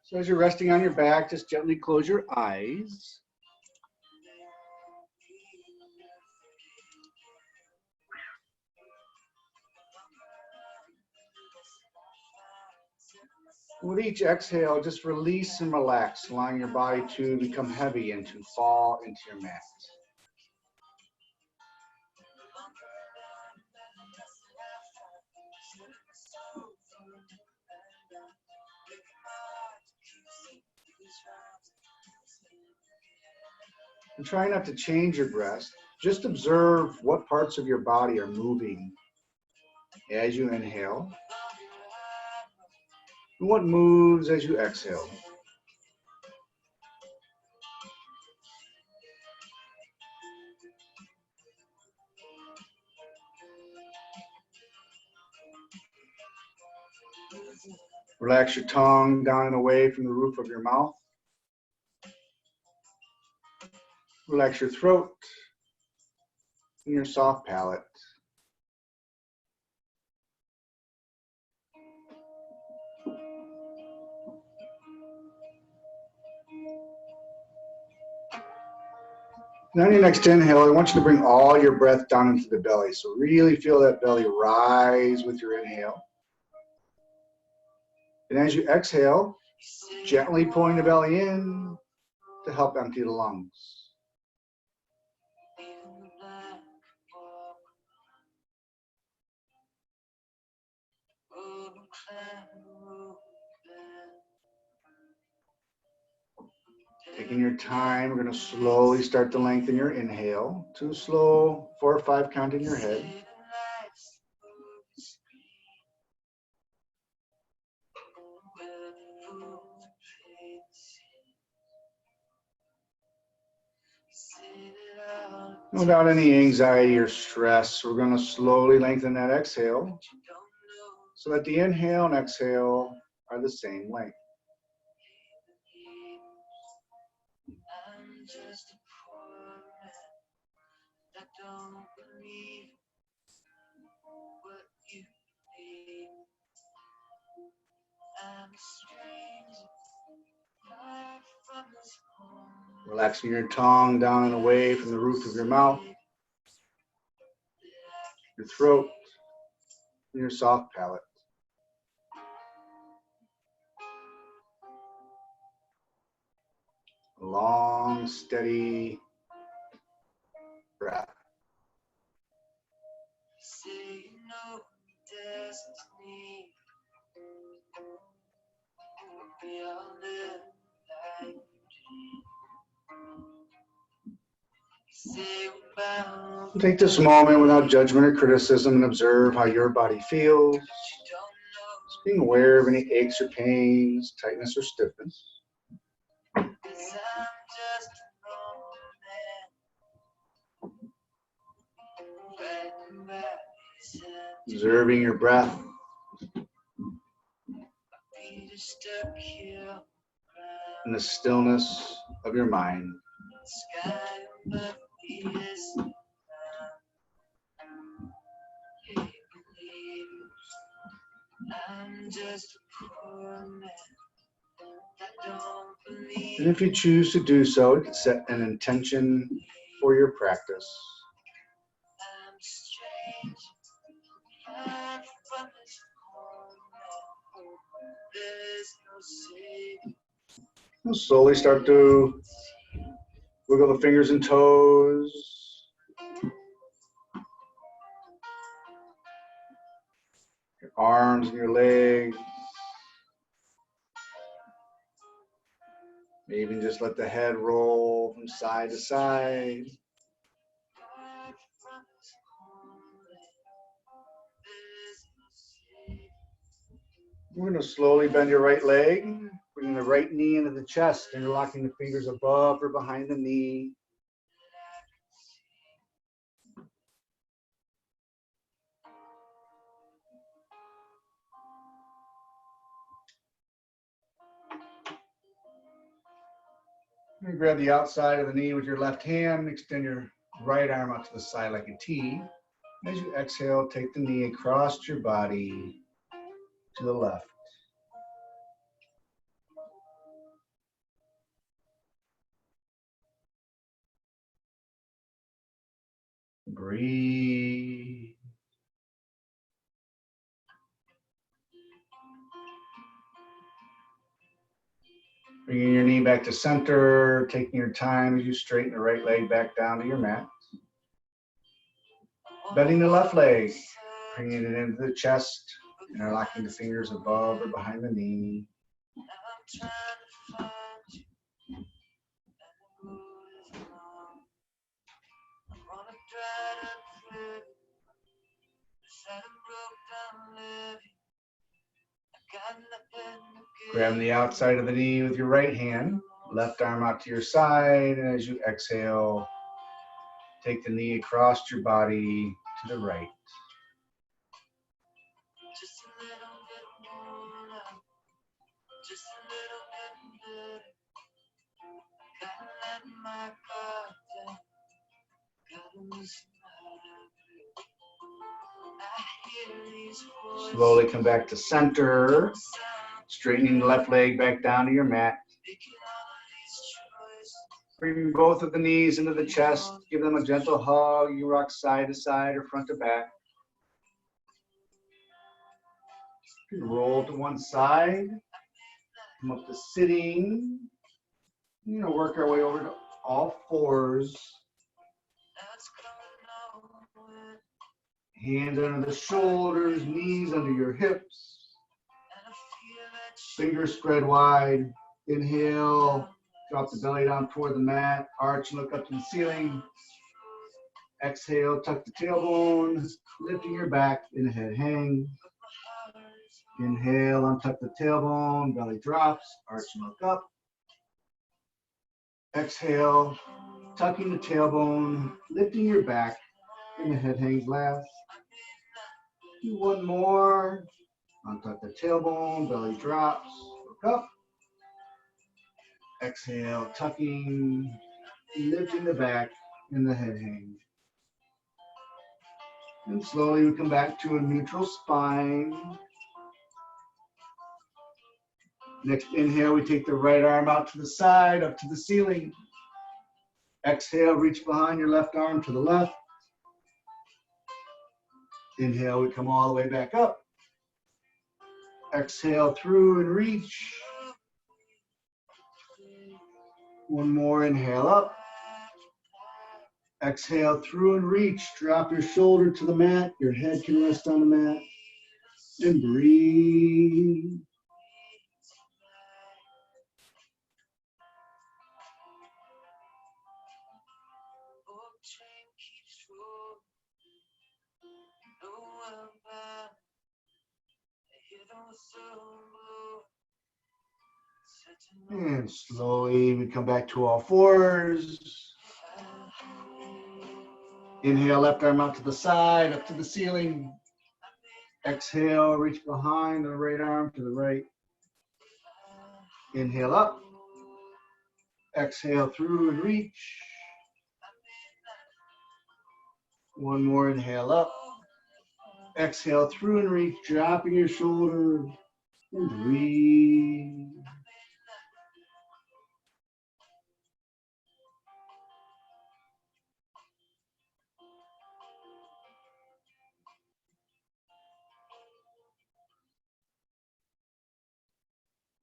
So as you're resting on your back, just gently close your eyes. With each exhale, just release and relax, allowing your body to become heavy and to fall into your mat. And try not to change your breath. Just observe what parts of your body are moving as you inhale, and what moves as you exhale. Relax your tongue down and away from the roof of your mouth. Relax your throat and your soft palate. Now on your next inhale, I want you to bring all your breath down into the belly. So really feel that belly rise with your inhale. And as you exhale, gently pulling the belly in to help empty the lungs. Taking your time, we're going to slowly start to lengthen your inhale. 2 slow, 4 or 5 count in your head. Without any anxiety or stress, we're going to slowly lengthen that exhale so that the inhale and exhale are the same length. Relaxing your tongue down and away from the roof of your mouth, your throat, and your soft palate. A long, steady breath. Take this moment without judgment or criticism and observe how your body feels. Just being aware of any aches or pains, tightness or stiffness. Observing your breath. And the stillness of your mind. And if you choose to do so, you can set an intention for your practice. We'll slowly start to wiggle the fingers and toes. Your arms and your legs. Maybe even just let the head roll from side to side. We're going to slowly bend your right leg, bringing the right knee into the chest, interlocking the fingers above or behind the knee. You grab the outside of the knee with your left hand, extend your right arm out to the side like a T. As you exhale, take the knee across your body to the left. Breathe. Bringing your knee back to center, taking your time as you straighten the right leg back down to your mat. Bending the left leg, bringing it into the chest, interlocking the fingers above or behind the knee. Grab the outside of the knee with your right hand, left arm out to your side, and as you exhale, take the knee across your body to the right. Slowly come back to center, straightening the left leg back down to your mat. Bring both of the knees into the chest, give them a gentle hug. You rock side to side or front to back. Roll to one side, come up to sitting. We're going to work our way over to all fours. Hands under the shoulders, knees under your hips. Fingers spread wide. Inhale, drop the belly down toward the mat. Arch and look up to the ceiling. Exhale, tuck the tailbone, lifting your back in a head hang. Inhale, untuck the tailbone, belly drops, arch and look up. Exhale, tucking the tailbone, lifting your back in the head hangs last. Do one more. Untuck the tailbone, belly drops, look up. Exhale, tucking, lifting the back in the head hang. And slowly we come back to a neutral spine. Next inhale, we take the right arm out to the side, up to the ceiling. Exhale, reach behind your left arm to the left. Inhale, we come all the way back up. Exhale through and reach. One more, inhale up. Exhale through and reach. Drop your shoulder to the mat. Your head can rest on the mat. And breathe. And slowly we come back to all fours. Inhale, left arm out to the side, up to the ceiling. Exhale, reach behind the right arm to the right. Inhale up. Exhale through and reach. One more, inhale up. Exhale through and reach, dropping your shoulder and breathe.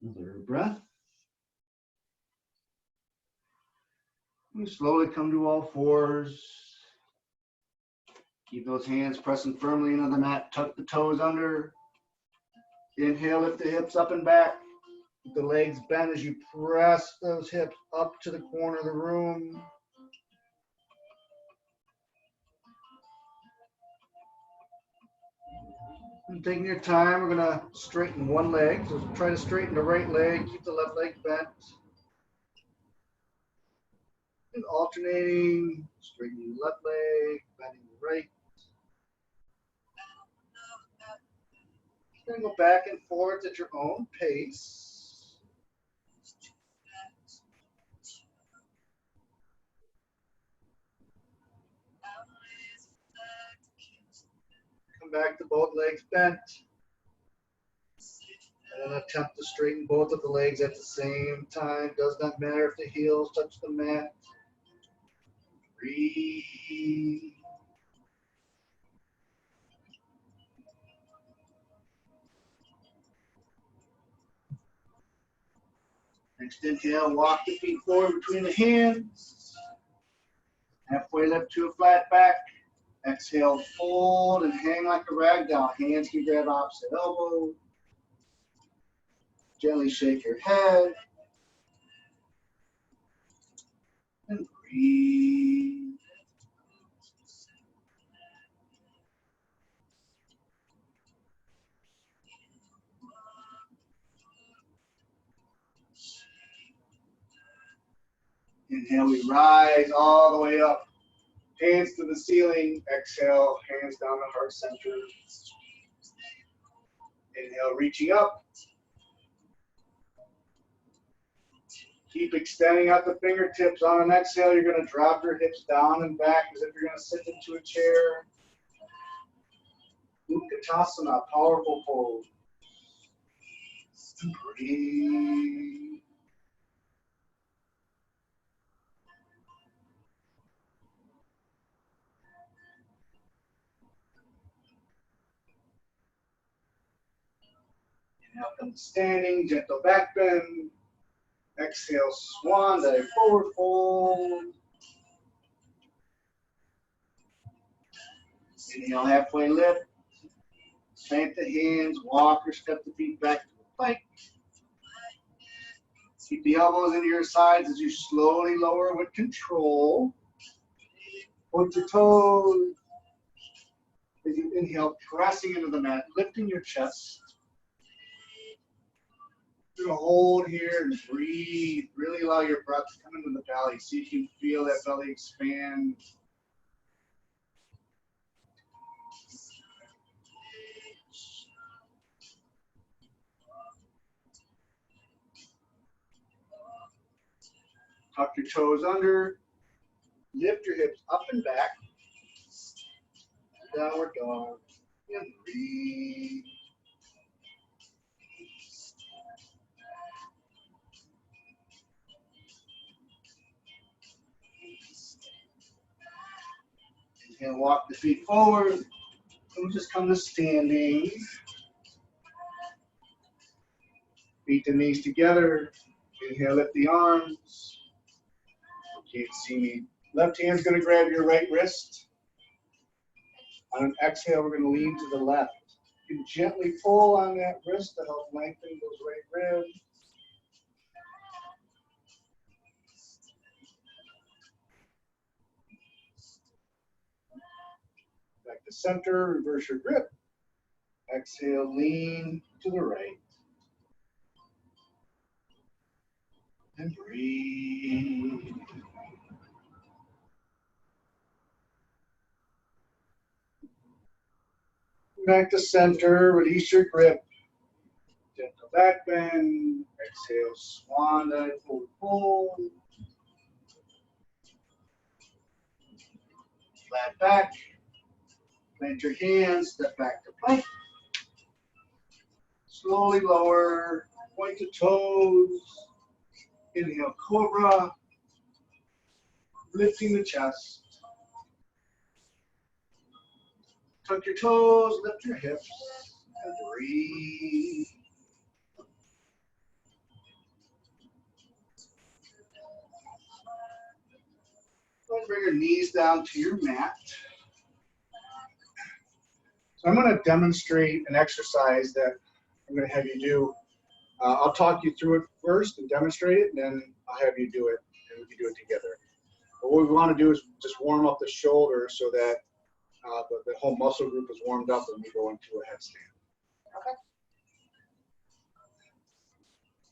Another breath. We slowly come to all fours. Keep those hands pressing firmly into the mat. Tuck the toes under. Inhale, lift the hips up and back. Keep the legs bent as you press those hips up to the corner of the room. And taking your time, we're going to straighten one leg. So try to straighten the right leg. Keep the left leg bent. And alternating, straightening the left leg, bending the right. Then go back and forth at your own pace. back to both legs bent. And then attempt to straighten both of the legs at the same time. Does not matter if the heels touch the mat. Breathe. Next inhale, walk the feet forward between the hands. Halfway lift to a flat back. Exhale, fold and hang like a rag doll. Hands can grab opposite elbow. Gently shake your head. And breathe. Inhale, we rise all the way up. Hands to the ceiling. Exhale, hands down to heart center. Inhale, reaching up. Keep extending out the fingertips. On an exhale, you're going to drop your hips down and back as if you're going to sit into a chair. Utkatasana, powerful pose. Breathe. Inhale, come standing, gentle back bend. Exhale, swan dive, forward fold. Inhale, halfway lift. Plant the hands, walk or step the feet back to the plank. Keep the elbows into your sides as you slowly lower with control. Point your toes. As you inhale, pressing into the mat, lifting your chest. You're going to hold here and breathe. Really allow your breath to come into the belly. See if you can feel that belly expand. Tuck your toes under. Lift your hips up and back. Downward dog. And breathe. Inhale, walk the feet forward. And we'll just come to standing. Feet and knees together. Inhale, lift the arms. You can't see me. Left hand's going to grab your right wrist. On an exhale, we're going to lean to the left. You can gently pull on that wrist to help lengthen those right ribs. Back to center, reverse your grip. Exhale, lean to the right. And breathe. Back to center, release your grip. Gentle back bend. Exhale, swan dive, forward fold. Flat back. Plant your hands, step back to plank. Slowly lower, point the toes. Inhale, cobra. Lifting the chest. Tuck your toes, lift your hips, and breathe. Bring your knees down to your mat. So I'm going to demonstrate an exercise that I'm going to have you do. I'll talk you through it first and demonstrate it, and then I'll have you do it, and we can do it together. But what we want to do is just warm up the shoulders so that the whole muscle group is warmed up when we go into a headstand. Okay.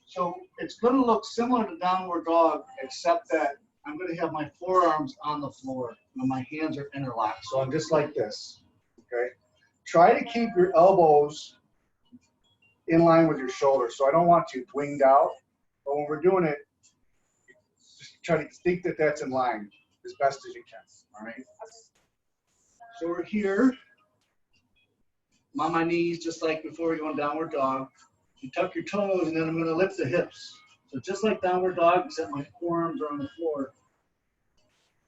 So it's going to look similar to downward dog, except that I'm going to have my forearms on the floor and my hands are interlocked. So I'm just like this. Okay. Try to keep your elbows in line with your shoulders. So I don't want you winged out, but when we're doing it, just try to think that that's in line as best as you can. All right. So we're here. I'm on my knees just like before we go in downward dog. You tuck your toes, and then I'm going to lift the hips. So just like downward dog, except my forearms are on the floor.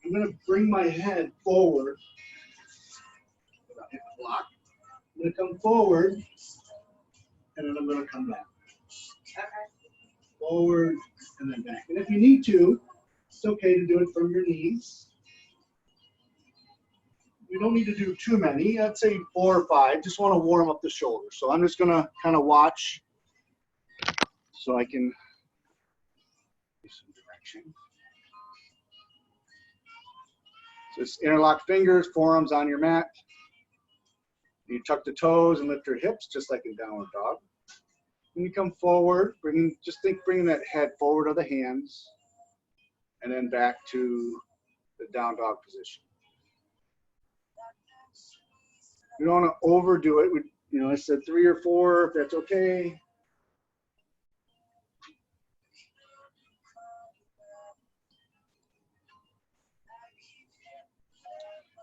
I'm going to bring my head forward. Without hitting the block. I'm going to come forward, and then I'm going to come back. Okay. Forward, and then back. And if you need to, it's okay to do it from your knees. You don't need to do too many. I'd say 4 or 5. Just want to warm up the shoulders. So I'm just going to kind of watch so I can give some direction. Just interlock fingers, forearms on your mat. You tuck the toes and lift your hips just like in downward dog. When you come forward, bringing that head forward of the hands and then back to the down dog position. You don't want to overdo it. I said 3 or 4, if that's okay.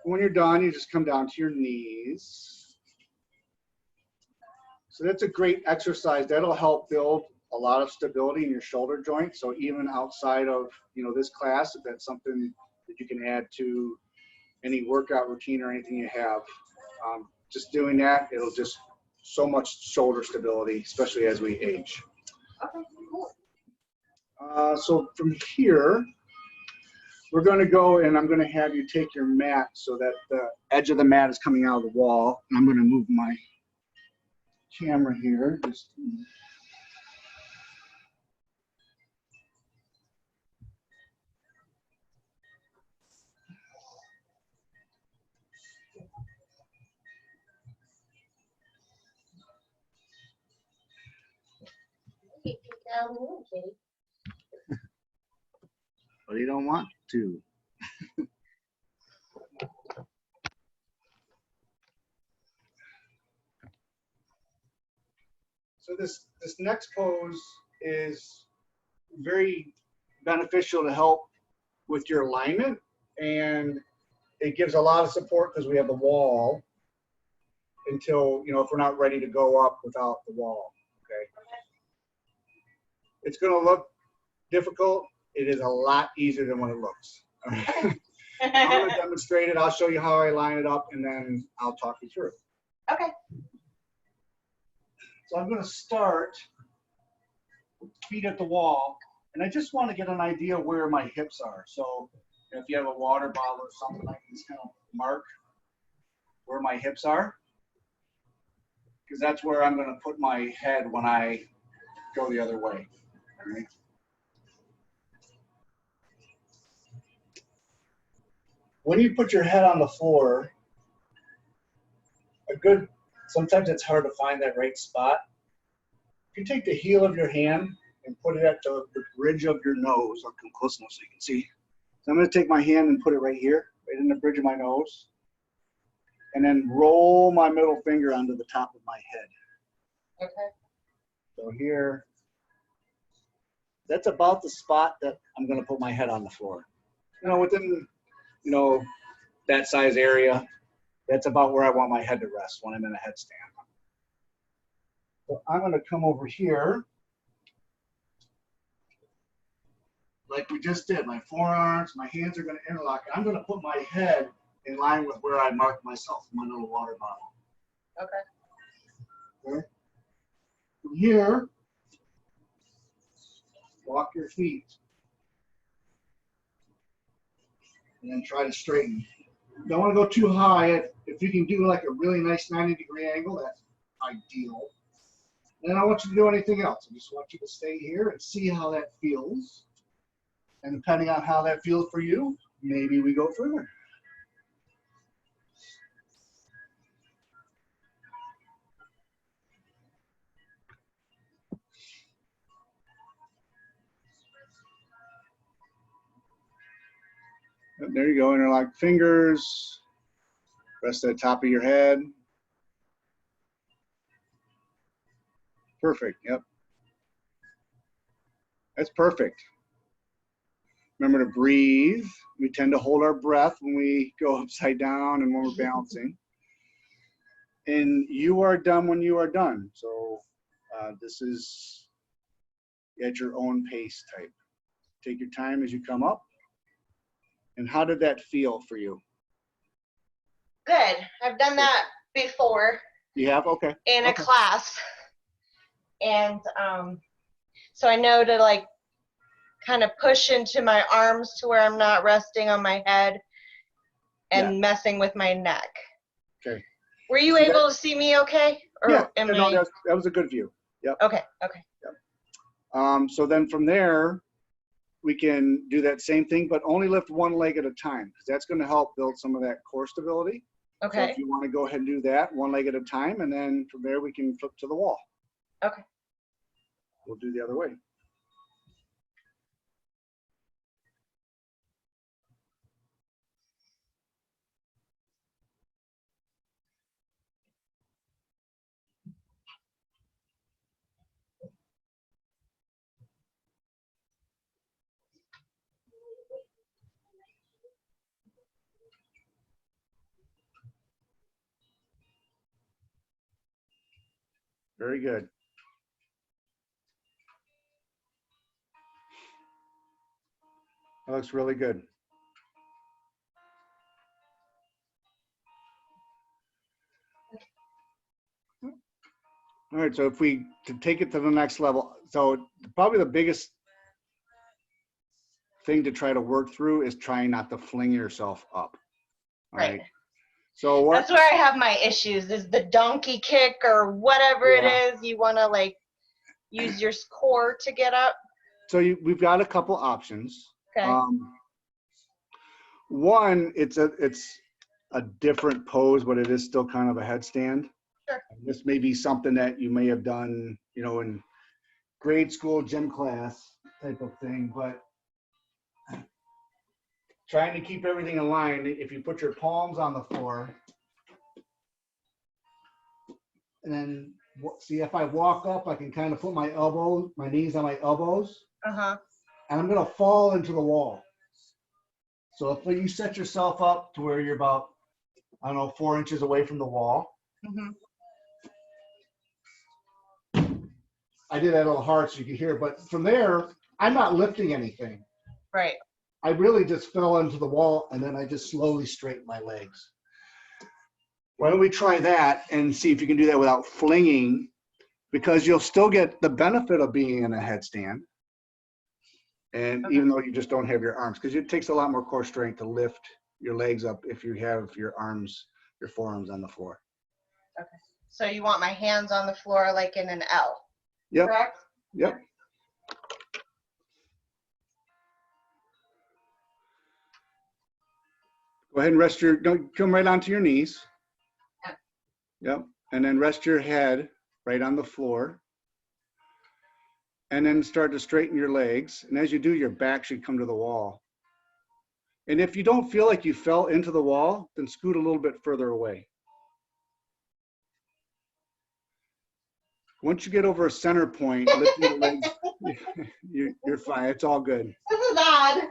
When you're done, you just come down to your knees. So that's a great exercise. That'll help build a lot of stability in your shoulder joint. So even outside of this class, if that's something that you can add to any workout routine or anything you have, just doing that, it'll just so much shoulder stability, especially as we age. Okay, cool. So from here, we're going to go and I'm going to have you take your mat so that the edge of the mat is coming out of the wall. And I'm going to move my camera here. But you don't want to. So this next pose is very beneficial to help with your alignment, and it gives a lot of support because we have the wall until, if we're not ready to go up without the wall, okay? It's going to look difficult. It is a lot easier than what it looks. I'm going to demonstrate it. I'll show you how I line it up, and then I'll talk you through it. Okay. So I'm going to start with feet at the wall, and I just want to get an idea where my hips are. So if you have a water bottle or something, I can just kind of mark where my hips are, because that's where I'm going to put my head when I go the other way. All right. When you put your head on the floor, sometimes it's hard to find that right spot. If you take the heel of your hand and put it at the bridge of your nose, I'll come close enough so you can see. So I'm going to take my hand and put it right here, right in the bridge of my nose, and then roll my middle finger onto the top of my head. Okay. So here, that's about the spot that I'm going to put my head on the floor. Within, that size area, that's about where I want my head to rest when I'm in a headstand. So I'm going to come over here, like we just did. My forearms, my hands are going to interlock. I'm going to put my head in line with where I marked myself in my little water bottle. Okay. From here, walk your feet. And then try to straighten. You don't want to go too high. If you can do like a really nice 90-degree angle, that's ideal. And I don't want you to do anything else. I just want you to stay here and see how that feels. And depending on how that feels for you, maybe we go further. There you go, interlock fingers, rest at the top of your head. Perfect, yep. That's perfect. Remember to breathe. We tend to hold our breath when we go upside down and when we're balancing. And you are done when you are done. So this is at your own pace type. Take your time as you come up. And how did that feel for you? Good. I've done that before You have? Okay. in a Okay. class. And so I know to like kind of push into my arms to where I'm not resting on my head and messing with my neck. Okay. Were you So able to see me okay? Or Yeah, am no, I? that was a good view. Yep. Okay, okay. So then from there, we can do that same thing, but only lift one leg at a time, because that's going to help build some of that core stability. So Okay. if you want to go ahead and do that, one leg at a time, and then from there we can flip to the wall. Okay. We'll do the other way. Very good. That looks really good. All right, so if we to take it to the next level, so probably the biggest thing to try to work through is trying not to fling yourself up. All Right. So what? That's where I have my issues, is the donkey kick or whatever it is. You want to like use your core to get up. So we've got a couple options. Okay. One, it's a different pose, but it is still kind of a headstand. Sure. This may be something that you may have done, you know, in grade school gym class type of thing, but trying to keep everything in line. If you put your palms on the floor, and then see if I walk up, I can kind of put my knees on my elbows, Uh-huh. and I'm gonna fall into the wall. So if you set yourself up to where you're about, I don't know, 4 inches away from the wall. Mm-hmm. I did that a little hard so you could hear, but from there, I'm not lifting anything. Right. I really just fell into the wall, and then I just slowly straightened my legs. Why don't we try that and see if you can do that without flinging, because you'll still get the benefit of being in a headstand. And Okay. even though you just don't have your arms, because it takes a lot more core strength to lift your legs up if you have your forearms on the floor. Okay. So you want my hands on the floor like in an L. Yep. Correct? Yep. Go ahead and rest don't come right onto your knees. Yep. And then rest your head right on the floor. And then start to straighten your legs. And as you do, your back should come to the wall. And if you don't feel like you fell into the wall, then scoot a little bit further away. Once you get over a center point, lifting the legs, you're fine. It's all good. This is odd.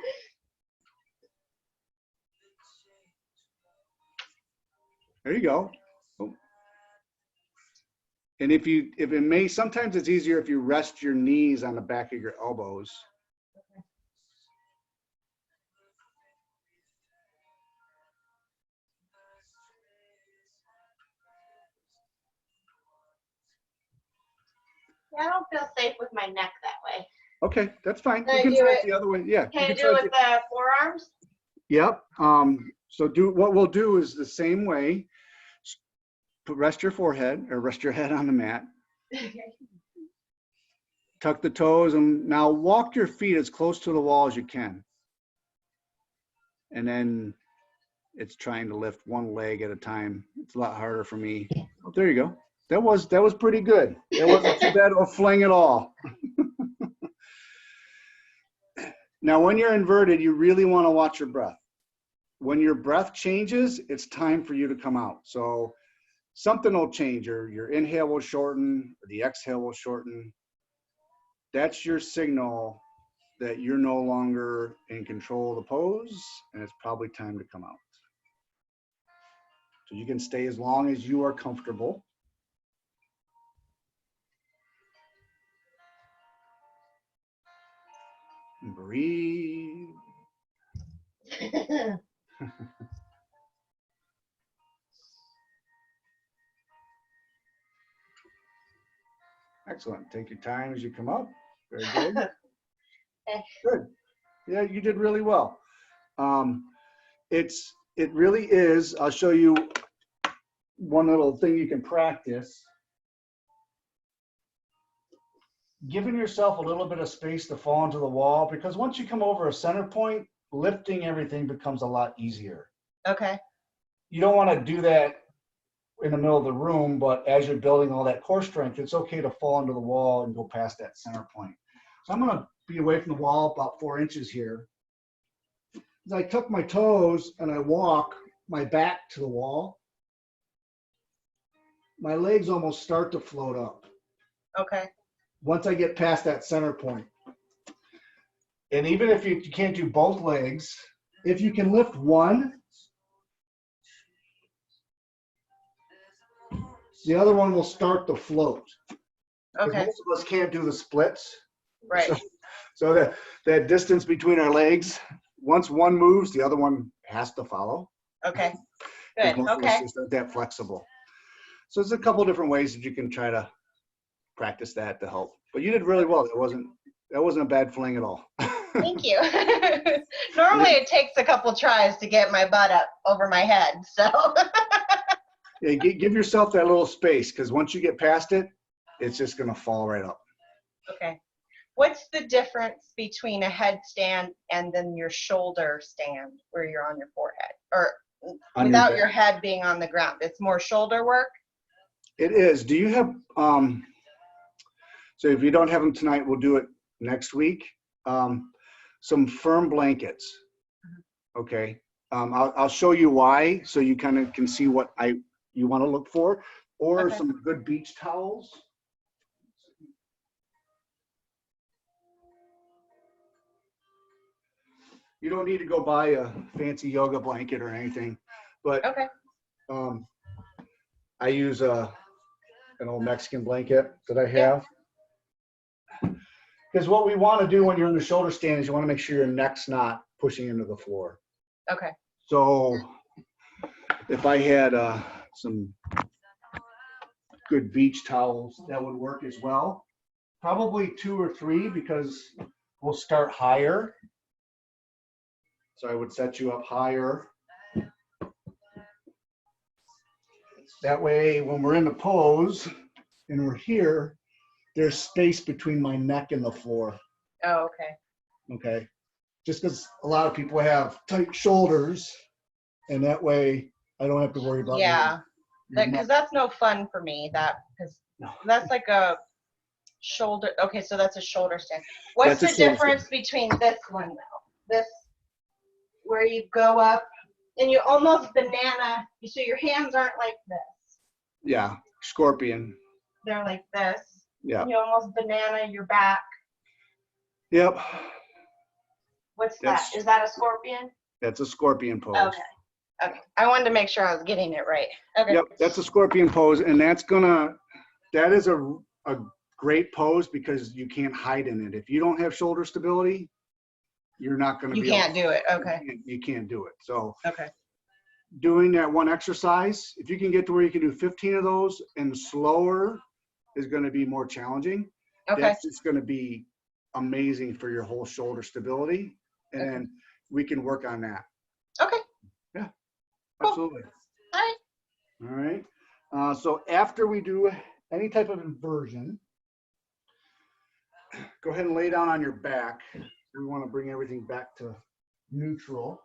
There you go. Oh. And sometimes it's easier if you rest your knees on the back of your elbows. Yeah, I don't feel safe with my neck that way. Okay, that's fine. Can You I can do try it? it the other way. Yeah. Can I you do try it with the forearms? Yep. So what we'll do is the same way. Rest your forehead or rest your head on the mat. Tuck the toes and now walk your feet as close to the wall as you can. And then it's trying to lift one leg at a time. It's a lot harder for me. Oh, there you go. That was pretty good. That wasn't too bad of a fling at all. Now, when you're inverted, you really want to watch your breath. When your breath changes, it's time for you to come out. So something will change. Your inhale will shorten, or the exhale will shorten. That's your signal that you're no longer in control of the pose, and it's probably time to come out. So you can stay as long as you are comfortable. And breathe. Excellent. Take your time as you come up. Very good. Good. Yeah, you did really well. It really is. I'll show you one little thing you can practice. Giving yourself a little bit of space to fall into the wall, because once you come over a center point, lifting everything becomes a lot easier. Okay. You don't want to do that in the middle of the room, but as you're building all that core strength, it's okay to fall into the wall and go past that center point. So I'm going to be away from the wall about 4 inches here. As I tuck my toes and I walk my back to the wall, my legs almost start to float up. Okay. Once I get past that center point. And even if you can't do both legs, if you can lift one, the other one will start to float. Okay. Most of us can't do the splits. Right. So that distance between our legs, once one moves, the other one has to follow. Okay. Because Good. most of us Okay. just aren't that flexible. So there's a couple different ways that you can try to practice that to help. But you did really well. That wasn't a bad fling at all. Thank you. Normally it takes a couple tries to get my butt up over my head. So. Yeah, give yourself that little space, because once you get past it, it's just going to fall right up. Okay. What's the difference between a headstand and then your shoulder stand where you're on your forehead, or without your head being on the ground? It's more shoulder work? It is. Do you have, so if you don't have them tonight, we'll do it next week. Some firm blankets. Okay. I'll show you why, so you kind of can see what you want to look for, or Okay. some good beach towels. You don't need to go buy a fancy yoga blanket or anything, but Okay. I use an old Mexican blanket that I have. Because what we want to do when you're in the shoulder stand is you want to make sure your neck's not pushing into the floor. Okay. So if I had some good beach towels, that would work as well. Probably 2 or 3, because we'll start higher. So I would set you up higher. That way, when we're in the pose and we're here, there's space between my neck and the floor. Oh, okay. Okay. Just because a lot of people have tight shoulders, and that way I don't have to worry about. Yeah. your Because neck. that's no fun for me. Because No. that's like a shoulder. Okay, so that's a shoulder stand. What's That's a the shoulder difference between this one though? This, where you go up and you almost banana. So your hands aren't like this. Yeah, scorpion. They're like this. Yeah. You almost banana your back. Yep. What's That's- that? Is that a scorpion? That's a scorpion pose. Okay. Okay. I wanted to make sure I was getting it right. Okay. Yep, that's a scorpion pose, and that is a great pose because you can't hide in it. If you don't have shoulder stability, you're not going to You be can't do it. Okay. You can't do it. So Okay. doing that one exercise, if you can get to where you can do 15 of those and slower, is going to be more challenging. Okay. That's just going to be amazing for your whole shoulder stability, and Okay. then we can work on that. Okay. Cool. Absolutely. All right. All right. So after we do any type of inversion, go ahead and lay down on your back. We want to bring everything back to neutral.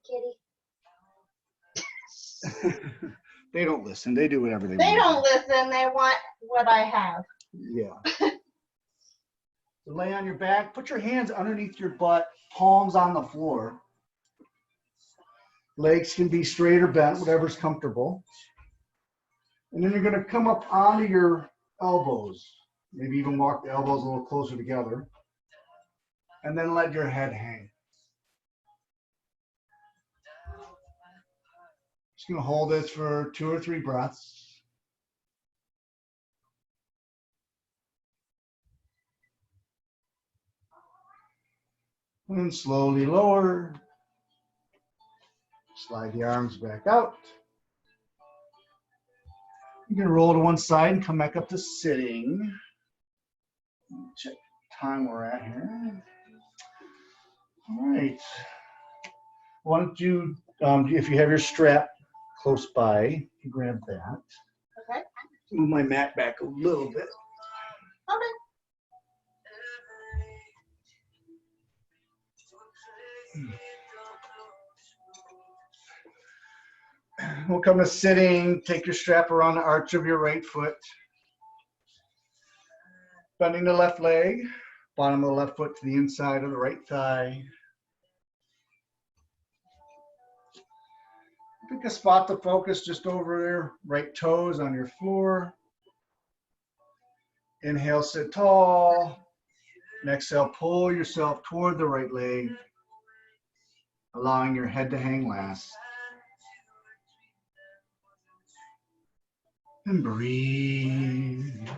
Kitty. They don't listen. They do whatever they They want. don't listen. They want what I have. Yeah. So lay on your back. Put your hands underneath your butt, palms on the floor. Legs can be straight or bent, whatever's comfortable. And then you're going to come up onto your elbows. Maybe even walk the elbows a little closer together. And then let your head hang. Just gonna hold this for 2 or 3 breaths. And slowly lower. Slide the arms back out. You're gonna roll to one side and come back up to sitting. Check the time we're at here. All right. Why don't you, if you have your strap close by, you grab that. Okay. Move my mat back a little bit. Okay. We'll come to sitting. Take your strap around the arch of your right foot. Bending the left leg, bottom of the left foot to the inside of the right thigh. Pick a spot to focus just over your right toes on your floor. Inhale, sit tall. And exhale, pull yourself toward the right leg, allowing your head to hang last. And breathe.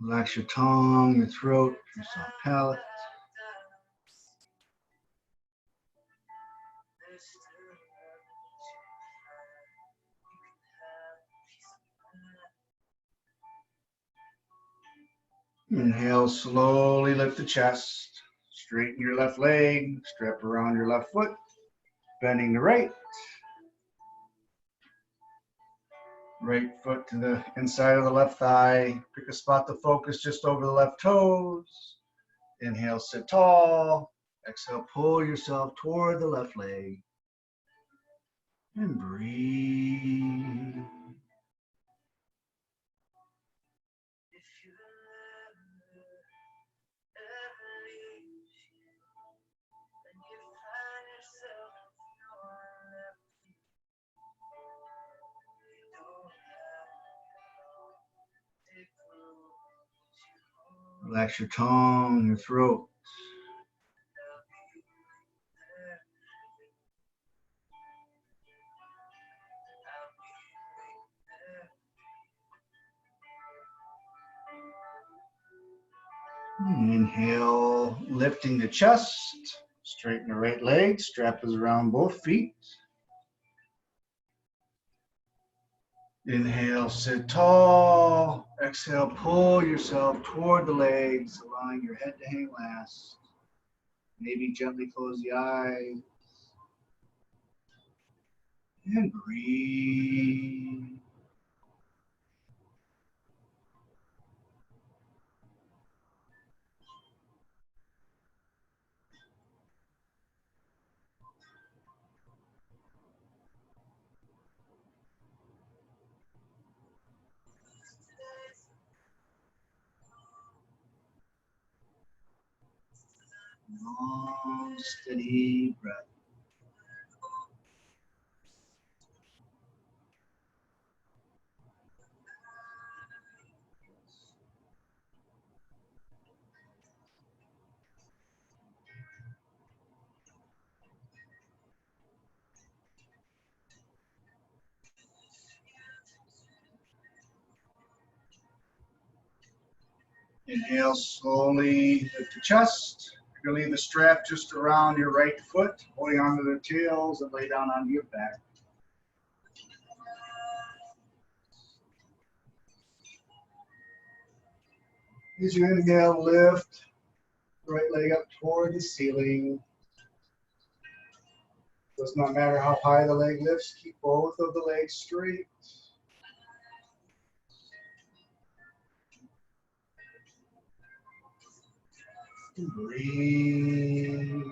Relax your tongue, your throat, your soft palate. Inhale, slowly lift the chest. Straighten your left leg, strap around your left foot, bending the right. Right foot to the inside of the left thigh. Pick a spot to focus just over the left toes. Inhale, sit tall. Exhale, pull yourself toward the left leg. And breathe. Relax your tongue, your throat. Inhale, lifting the chest. Straighten the right leg. Strap is around both feet. Inhale, sit tall. Exhale, pull yourself toward the legs, allowing your head to hang last. Maybe gently close the eyes. And breathe. Long, steady breath. Inhale, slowly lift the chest. You're going to leave the strap just around your right foot, holding onto the tails and lay down onto your back. As you inhale, lift right leg up toward the ceiling. Does not matter how high the leg lifts, keep both of the legs straight. And breathe.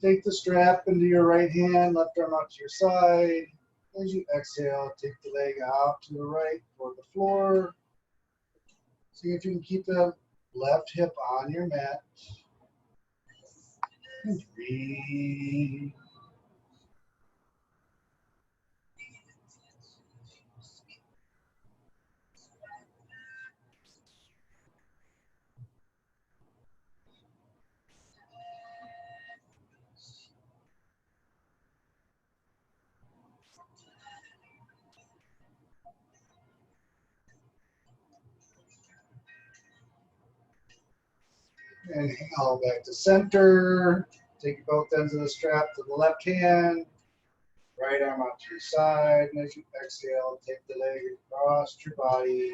Take the strap into your right hand, left arm out to your side. As you exhale, take the leg out to the right toward the floor. See if you can keep the left hip on your mat. And breathe. Inhale back to center. Take both ends of the strap to the left hand. Right arm out to your side. And as you exhale, take the leg across your body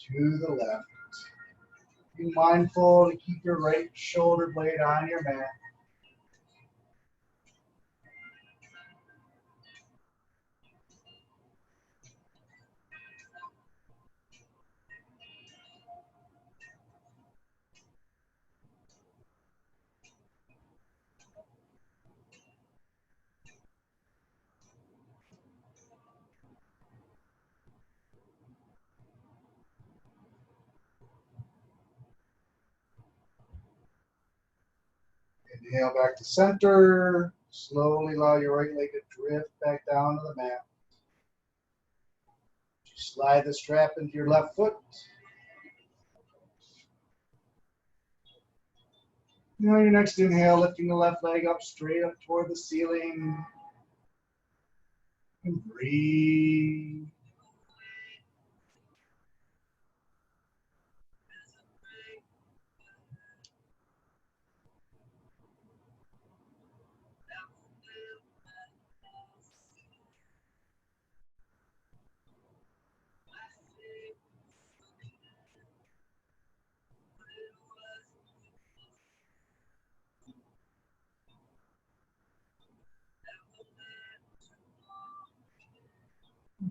to the left. Be mindful to keep your right shoulder blade on your mat. Inhale back to center. Slowly allow your right leg to drift back down to the mat. Slide the strap into your left foot. Now your next inhale, lifting the left leg up straight up toward the ceiling. And breathe.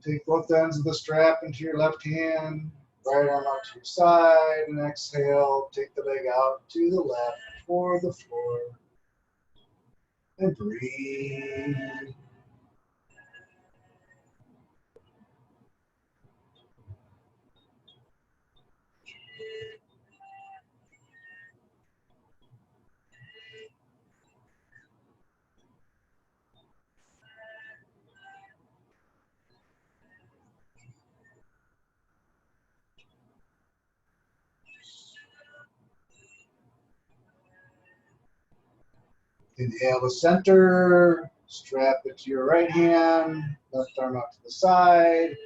Take both ends of the strap into your left hand, right arm out to your side, and exhale. Take the leg out to the left toward the floor. And breathe. Inhale to center, strap it to your right hand, left arm out to the side.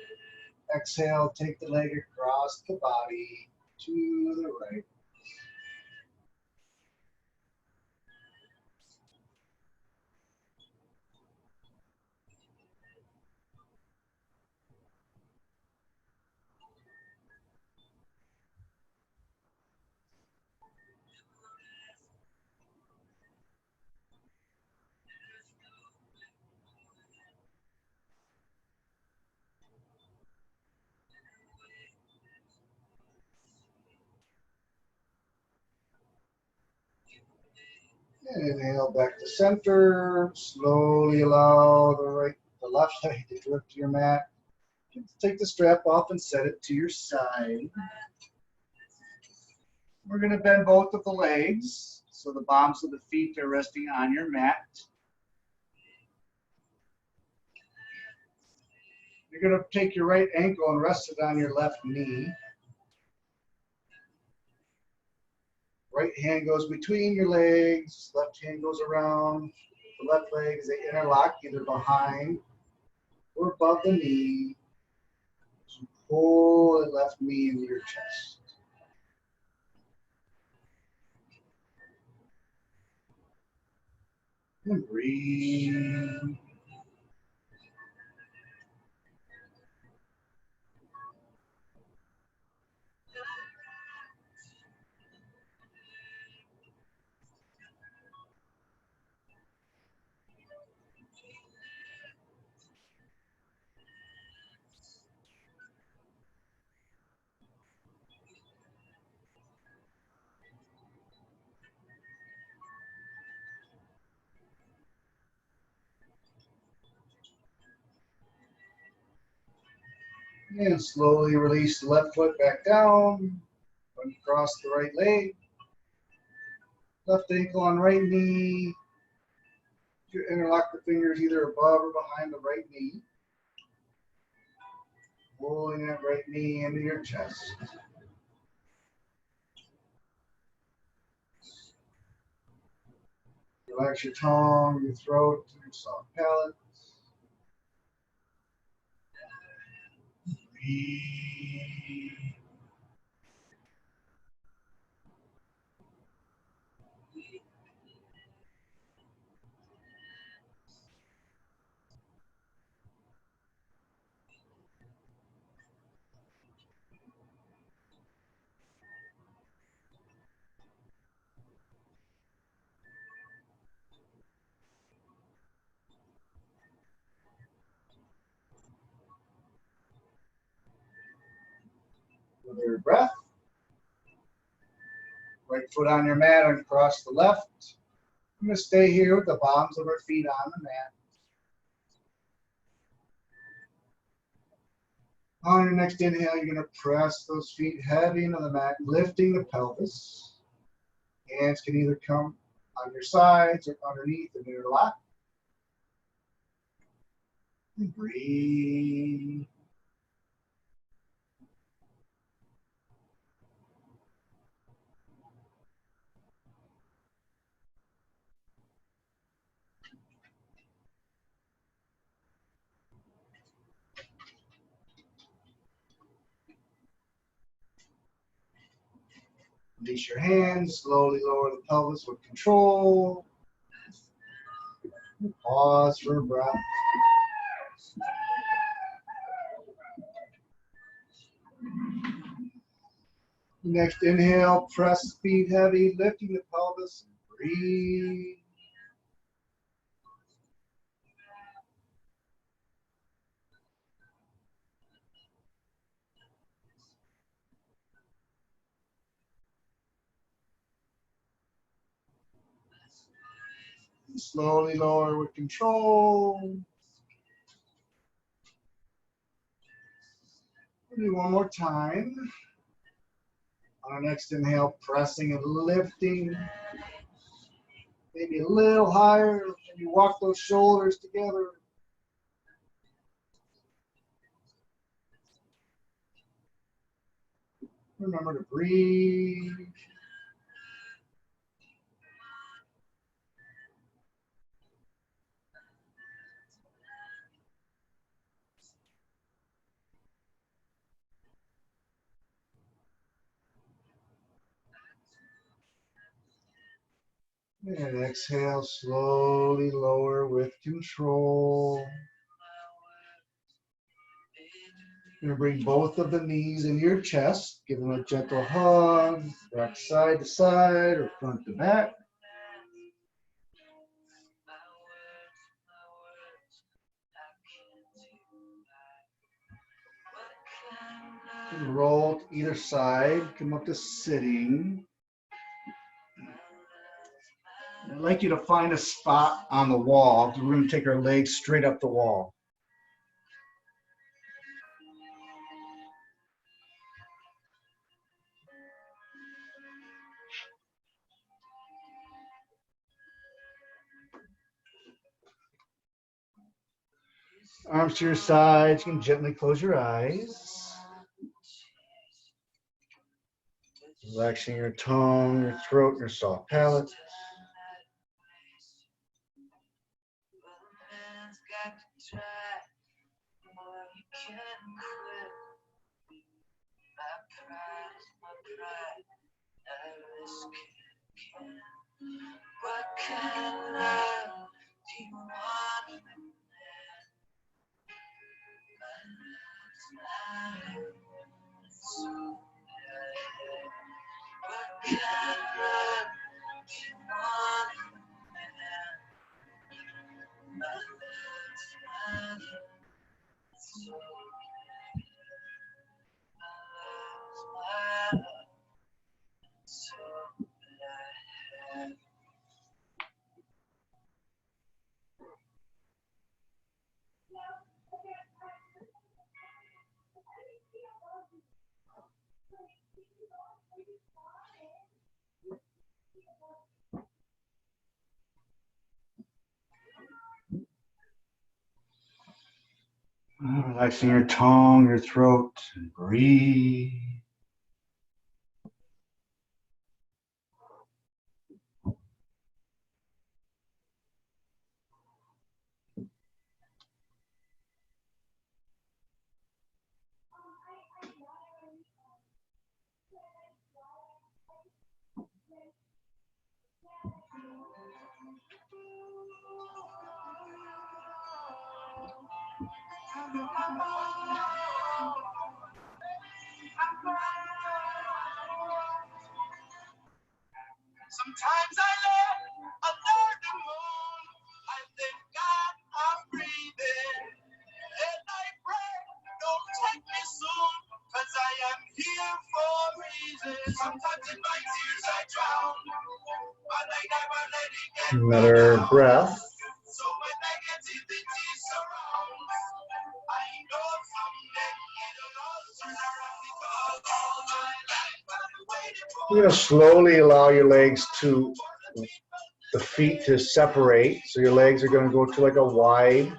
Exhale, take the leg across the body to the right. And inhale back to center. Slowly allow the left leg to drift to your mat. Take the strap off and set it to your side. We're going to bend both of the legs so the palms of the feet are resting on your mat. You're going to take your right ankle and rest it on your left knee. Right hand goes between your legs, left hand goes around the left leg as they interlock either behind or above the knee. So pull the left knee into your chest. And breathe. And slowly release the left foot back down. Run across the right leg. Left ankle on right knee. You interlock the fingers either above or behind the right knee. Pulling that right knee into your chest. Relax your tongue, your throat, your soft palate. Breathe. Another breath. Right foot on your mat and across the left. I'm going to stay here with the bottoms of our feet on the mat. On your next inhale, you're going to press those feet heavy into the mat, lifting the pelvis. Hands can either come on your sides or underneath and interlock. And breathe. Release your hands, slowly lower the pelvis with control. Pause for a breath. Next inhale, press feet heavy, lifting the pelvis. Breathe. Slowly lower with control. We'll do one more time. On our next inhale, pressing and lifting. Maybe a little higher. Maybe walk those shoulders together. Remember to breathe. And exhale, slowly lower with control. You're going to bring both of the knees into your chest. Give them a gentle hug. Rock side to side or front to back. And roll to either side. Come up to sitting. I'd like you to find a spot on the wall. We're going to take our legs straight up the wall. Arms to your sides. You can gently close your eyes. Relaxing your tongue, your throat, your soft palate. Relaxing your tongue, your throat, and breathe. Sometimes I lay under the moon. I thank God I'm breathing. And I pray, don't take me soon, 'cause I am here for a reason. Sometimes in my tears I drown, but I never let it get me Another down. breath. So when negativity surrounds, I know someday it'll all turn around, because all my life I've been waiting for. You're going to slowly allow your legs to, the feet to separate. So your legs are going to go to like a wide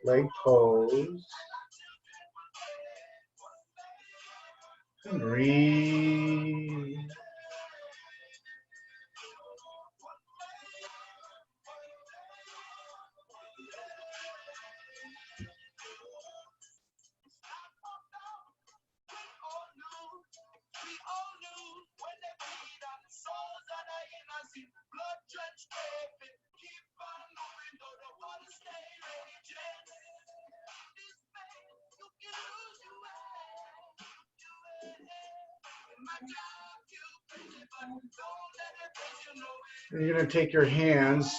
leg pose. And breathe. And you're going to take your hands,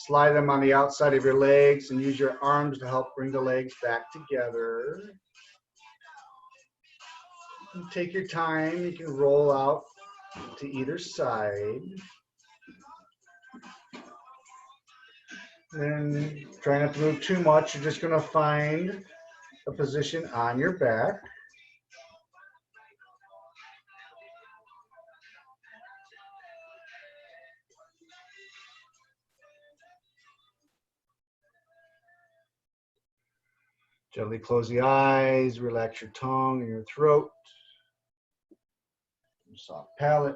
slide them on the outside of your legs, and use your arms to help bring the legs back together. And take your time. You can roll out to either side. And try not to move too much. You're just going to find a position on your back. Gently close the eyes, relax your tongue and your throat. Soft palate.